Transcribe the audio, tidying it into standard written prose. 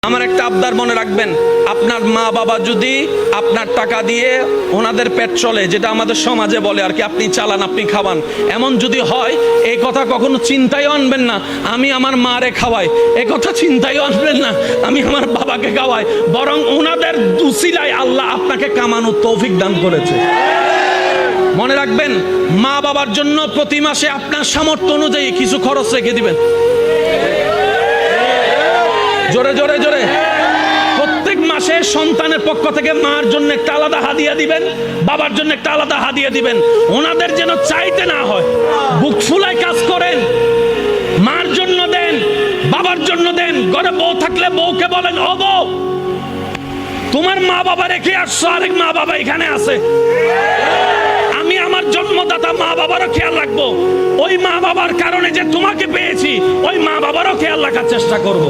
আমার একটা আবদার মনে রাখবেন, আপনার মা বাবা যদি আপনার টাকা দিয়ে ওনাদের পেট চলে, যেটা আমাদের সমাজে বলে আর কি, আপনি চালান আপনি খাওয়ান, এমন যদি হয় এই কথা কখনো চিন্তায় আনবেন না আমি আমার মারে খাওয়াই, এই কথা চিন্তায় আনবেন না আমি আমার বাবাকে খাওয়াই, বরং ওনাদের উসিলায় আল্লাহ আপনাকে কামানোর তৌফিক দান করেছে। মনে রাখবেন, মা বাবার জন্য প্রতি মাসে আপনার সামর্থ্য অনুযায়ী কিছু খরচ রেখে দিবেন। জোরে জোরে জোরে। প্রত্যেক মাসে সন্তানের পক্ষ থেকে মার জন্য একটা আলাদা হাদিয়া দিবেন, বাবার জন্য একটা আলাদা হাদিয়া দিবেন, ওনাদের যেন চাইতে না হয়। বুক ফুলায় কাজ করেন, মার জন্য দেন, বাবার জন্য দেন। ঘরে বউ থাকলে বউকে বলেন, ও বউ, তোমার মা বাবা রেখে আসছো, আরেক মা বাবা এখানে আছে, আমি আমার জন্মদাতা মা বাবারও খেয়াল রাখবো, ওই মা বাবার কারণে যে তোমাকে পেয়েছি ওই মা বাবারও খেয়াল রাখার চেষ্টা করব।